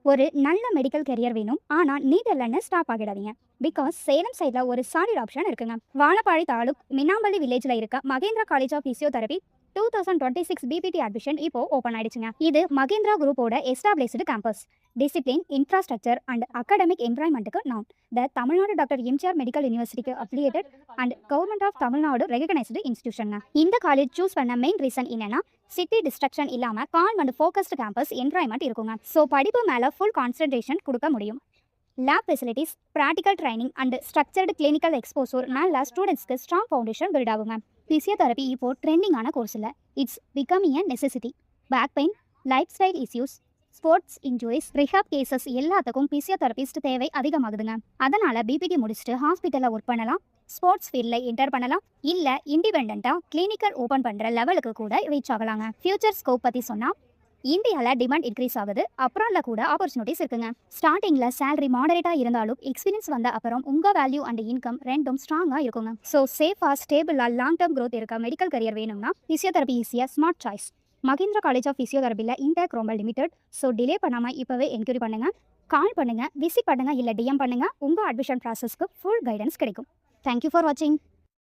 ஒரு நல்ல medical career வேணும், ஆனா நீட் இல்லைன்னு ஸ்டாப் ஆகிடாதீங்க. பிகாஸ் சேலம் சைடில் ஒரு சாலிட் ஆப்ஷன் இருக்குங்க. வாழப்பாடி தாலுக் மினாம்பள்ளி வில்லேஜில் இருக்க Mahendra college of physiotherapy 2026 BPT admission இப்போ ஓப்பன் ஆயிடுச்சுங்க. இது மகேந்திரா குரூப்போட established campus. Discipline, infrastructure and academic என்வரான்மெண்ட்டுக்கு நான் the Tamil Nadu doctor MGR medical யூனிவர்சிட்டிக்கு affiliated and government of Tamil Nadu recognised institution. இந்த காலேஜ் சூஸ் பண்ண மெயின் ரீசன் என்னன்னா, சிட்டி டிஸ்ட்ரக்ஷன் இல்லாம calm and focused campus environment இருக்குங்க. ஸோ படிப்பு மேலே ஃபுல் கான்சன்ட்ரேஷன் கொடுக்க முடியும். Lab facilities, practical training and structured clinical exposure நல்ல ஸ்டூடெண்ட்ஸ்க்கு ஸ்ட்ராங் ஃபவுண்டேஷன் பில்ட் ஆகுங்க. பிசியோதெரபி இப்போ ட்ரெண்டிங்கான கோர்ஸ் இல்லை, it's becoming a necessity. Back pain, lifestyle issues, sports injuries, rehab cases எல்லாத்துக்கும் பிசியோதெரபிஸ்ட் தேவை அதிகமாகுதுங்க. அதனால பிபிடி முடிச்சுட்டு ஹாஸ்பிட்டலில் ஒர்க் பண்ணலாம், ஸ்போர்ட்ஸ் ஃபீல்டில் என்டர் பண்ணலாம், இல்லை இண்டிபெண்ட்டாக கிளினிக்கல் ஓப்பன் பண்ணுற லெவலுக்கு கூட ரீச் ஆகலாங்க. ஃபியூச்சர் ஸ்கோப் பற்றி சொன்னால், இந்தியாவில் டிமாண்ட் இன்க்ரீஸ் ஆகுது, அப்புறம்ல கூட ஆப்பர்ச்சுனிட்டிஸ் இருக்குங்க. ஸ்டார்டிங்கில் சேலரி மாடரேட்டாக இருந்தாலும் எக்ஸ்பீரியன்ஸ் வந்த அப்புறம் உங்கள் வேல்யூ அண்ட் இன்கம் ரெண்டும் ஸ்ட்ராங்காக இருக்குங்க. ஸோ சேஃபாக ஸ்டேபிளாக லாங் டேர்ம் க்ரோத் இருக்க மெடிக்கல் கரியர் வேணும்னா பிசியோதெரபி ஈஸியாக smart choice. Mahendra college of பிசியோதெரபியில் இன்டேக் ரொம்ப லிமிடெட். ஸோ டிலே பண்ணாமல் இப்போவே என்கொயரி பண்ணுங்கள், கால் பண்ணுங்கள், விசிட் பண்ணுங்கள், இல்லை டிஎம் பண்ணுங்கள். உங்கள் அட்மிஷன் ப்ராசஸ்க்கு ஃபுல் கைடன்ஸ் கிடைக்கும். தேங்க்யூ ஃபார் வாட்சிங்.